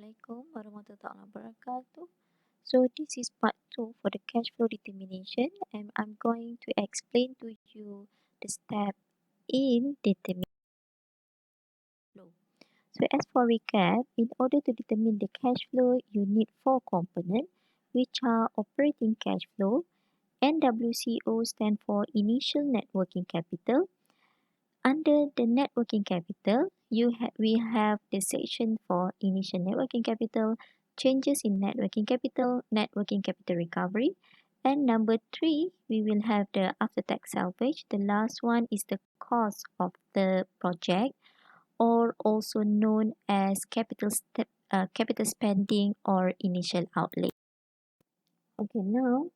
Assalamualaikum warahmatullahi wabarakatuh. So this is part 2 for the cash flow determination, and I'm going to explain to you the step in determining flow. So as for recap, in order to determine the cash flow, you need four components, which are operating cash flow. NWCO stand for initial net working capital. Under the net working capital, we have the section for initial net working capital, changes in net working capital recovery, and number 3, we will have the after-tax salvage. The last one is the cost of the project, or also known as capital spending or initial outlay. Okay, now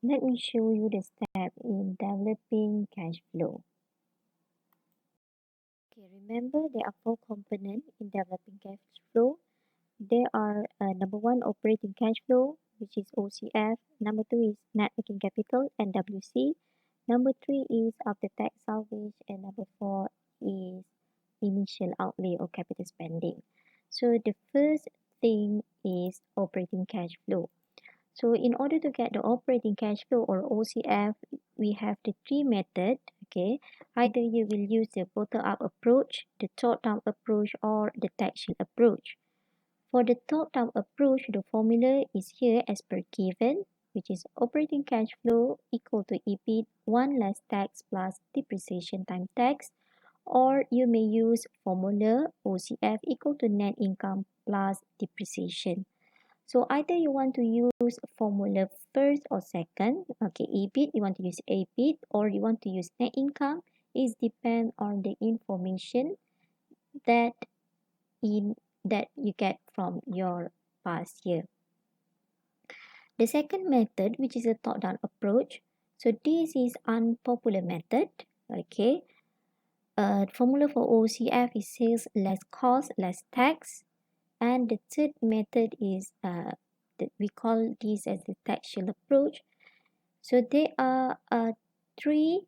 let me show you the step in developing cash flow. Okay, remember there are four components in developing cash flow. There are number 1, operating cash flow, which is OCF. Number 2 is net working capital, NWC. Number 3 is after tax salvage, and number 4 is initial outlay or capital spending. So the first thing is operating cash flow. So in order to get the operating cash flow or OCF, we have the three methods. Okay, either you will use the bottom-up approach, the top-down approach, or the tax shield approach. For the top-down approach, the formula is here as per given, which is operating cash flow equal to EBIT 1 less tax plus depreciation times tax, or you may use formula OCF equal to net income plus depreciation. So either you want to use formula first or second. Okay, EBIT, you want to use EBIT, or you want to use net income. It depends on the information that you get from your past year. The second method, which is a top-down approach. So this is unpopular method. Okay. Formula for OCF is sales less cost less tax. And the third method is we call this as the tax shield approach. So there are three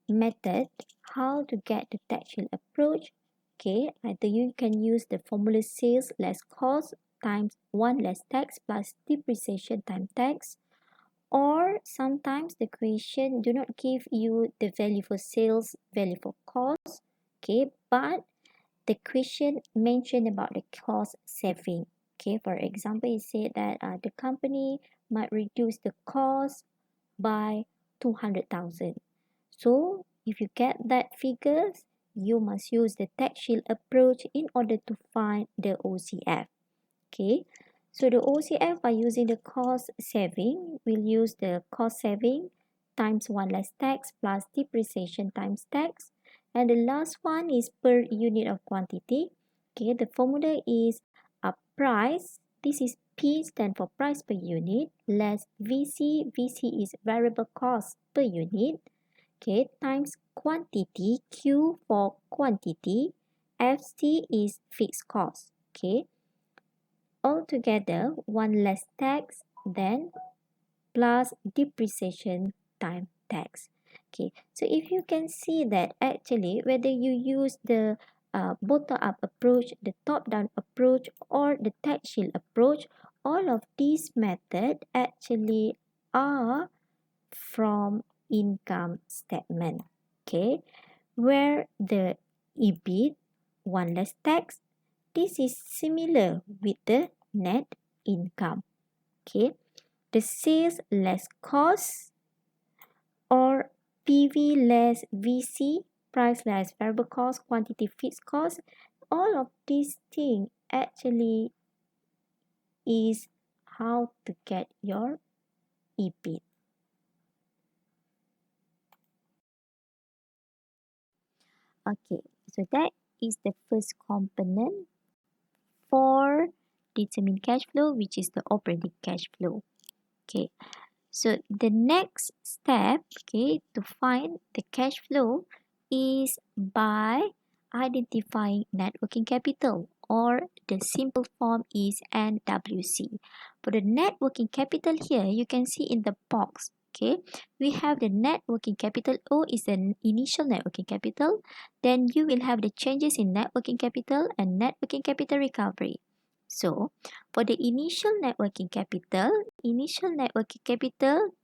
methods how to get the tax shield approach. Okay, either you can use the formula sales less cost times 1 less tax plus depreciation times tax, or sometimes the question do not give you the value for sales, value for cost. Okay, but the question mentioned about the cost saving. Okay, for example, it said that the company might reduce the cost by 200,000. So if you get that figures, you must use the tax shield approach in order to find the OCF. Okay, so the OCF by using the cost saving, we'll use the cost saving times 1 less tax plus depreciation times tax. And the last one is per unit of quantity. Okay, the formula is a price. This is P stand for price per unit less VC. VC is variable cost per unit. Okay, times quantity. Q for quantity. FC is fixed cost. Okay. Altogether, 1 less tax then plus depreciation times tax. Okay, so if you can see that actually whether you use the bottom-up approach, the top-down approach, or the tax shield approach, all of these methods actually are from income statement. Okay, where the EBIT, 1 less tax, this is similar with the net income. Okay, the sales less cost or PV less VC, price less variable cost, quantity fixed cost, all of these things actually is how to get your EBIT. Okay, so that is the first component for determine cash flow, which is the operating cash flow. Okay, so the next step, okay, to find the cash flow is by identifying net working capital, or the simple form is NWC. For the net working capital here, you can see in the box, okay, we have the net working capital. O is the initial net working capital. Then you will have the changes in net working capital and net working capital recovery. So for the initial net working capital,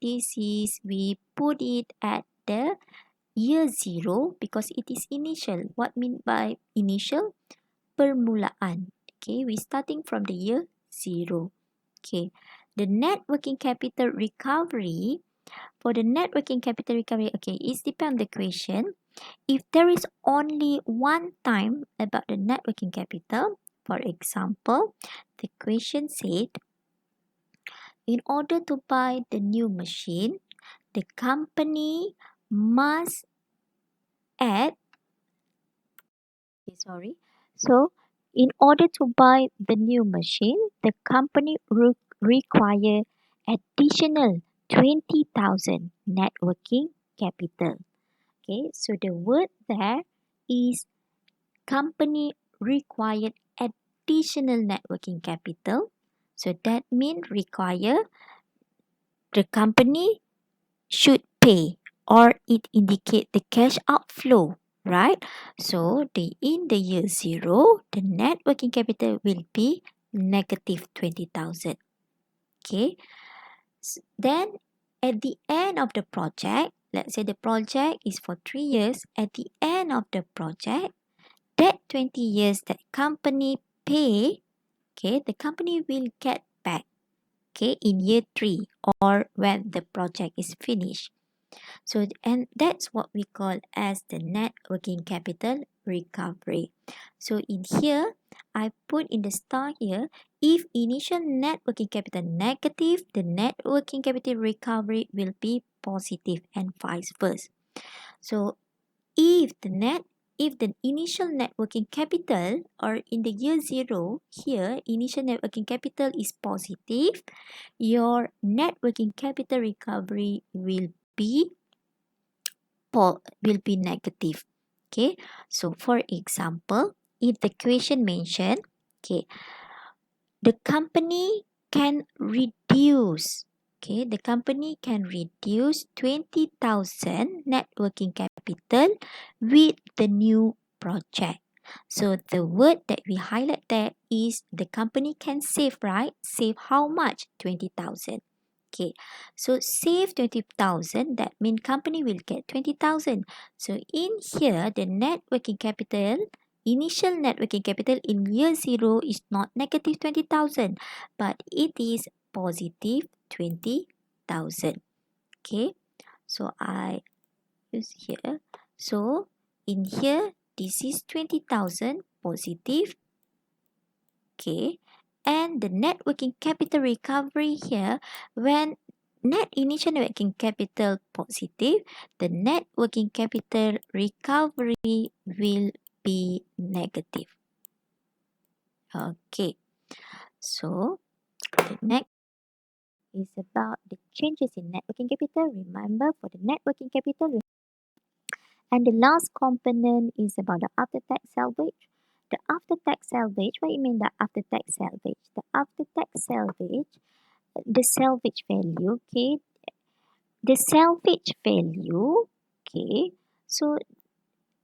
this is we put it at the year 0 because it is initial. What mean by initial? Permulaan. Okay, we starting from the year 0. Okay, the net working capital recovery, for the net working capital recovery, okay, it depends on the question. If there is only one time about the net working capital, for example, the question said, in order to buy the new machine, the company must add, okay, sorry. So, in order to buy the new machine, the company require additional 20,000 net working capital. Okay, so the word there is company required additional net working capital. So that means require the company should pay or it indicate the cash outflow, right? So in the year 0, the net working capital will be negative 20,000. Okay. Then at the end of the project, let's say the project is for 3 years, at the end of the project, that 20 years that company pay, okay, the company will get back, okay, in year 3 or when the project is finished. So, and that's what we call as the net working capital recovery. So in here, I put in the star here, if initial net working capital negative, the net working capital recovery will be positive and vice versa. So if the initial net working capital or in the year 0 here initial net working capital is positive, your net working capital recovery will be negative. Okay, so for example, if the question mentioned, okay, the company can reduce, okay, the company can reduce 20,000 net working capital with the new project. So the word that we highlight there is the company can save, right? Save how much? 20,000. Okay, so save 20,000, that means company will get 20,000. So in here, the net working capital, initial net working capital in year 0 is not negative 20,000, but it is positive 20,000. Okay, so I use here. So in here, this is 20,000 positive. Okay, and the net working capital recovery here, when net initial net working capital positive, the net working capital recovery will be negative. Okay, so the next is about the changes in net working capital. Remember, for the net working capital, and the last component is about the after-tax salvage. The after-tax salvage, what you mean by after-tax salvage? The after-tax salvage, the salvage value, okay? The salvage value, okay? So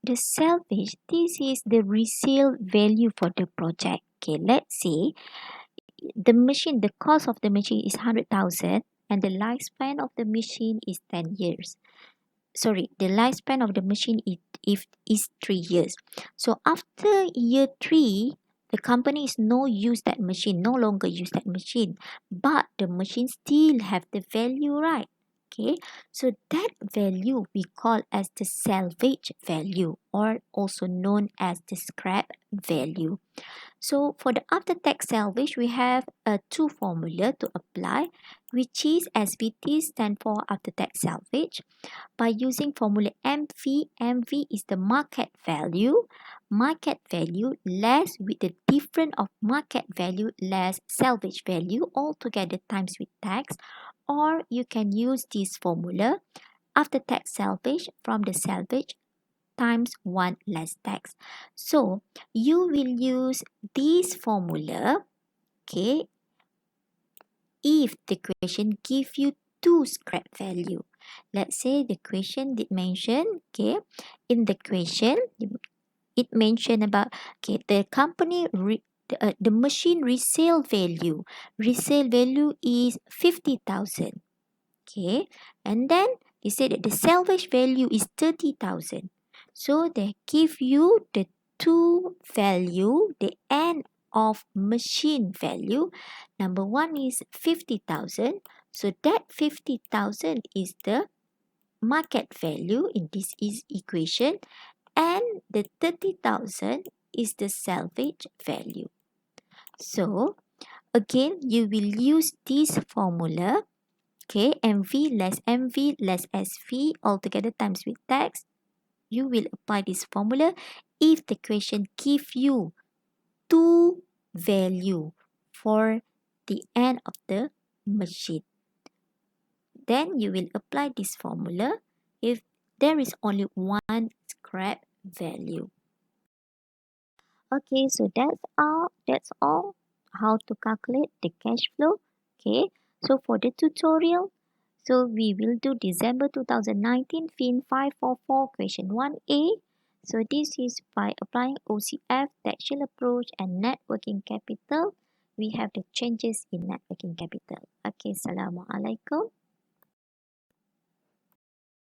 the salvage, this is the resale value for the project. Okay, let's say the machine, the cost of the machine is 100,000 and the lifespan of the machine is 10 years. Sorry, the lifespan of the machine is 3 years. So after year 3, the company is no longer use that machine, but the machine still have the value, right? Okay, so that value we call as the salvage value or also known as the scrap value. So for the after-tax salvage, we have two formula to apply, which is SVT stand for after-tax salvage. By using formula MV is the market value less with the difference of market value less salvage value altogether times with tax, or you can use this formula after tax salvage from the salvage times 1 less tax. So you will use this formula, okay, if the question give you two scrap value. Let's say the question did mention, okay, in the question it mentioned about, okay, the company the machine resale value. Resale value is 50,000. Okay, and then they say that the salvage value is 30,000. So they give you the two value, the end of machine value. Number one is 50,000. So that 50,000 is the market value in this is equation, and the 30,000 is the salvage value. So again, you will use this formula. Okay, MV less MV less SV altogether times with tax. You will apply this formula if the question give you two value for the end of the machine. Then you will apply this formula if there is only one scrap value. Okay, so that's all how to calculate the cash flow. Okay, so for the tutorial, so we will do December 2019 FIN544 question 1A. So this is by applying OCF, textual approach, and net working capital. We have the changes in net working capital. Okay, Assalamualaikum.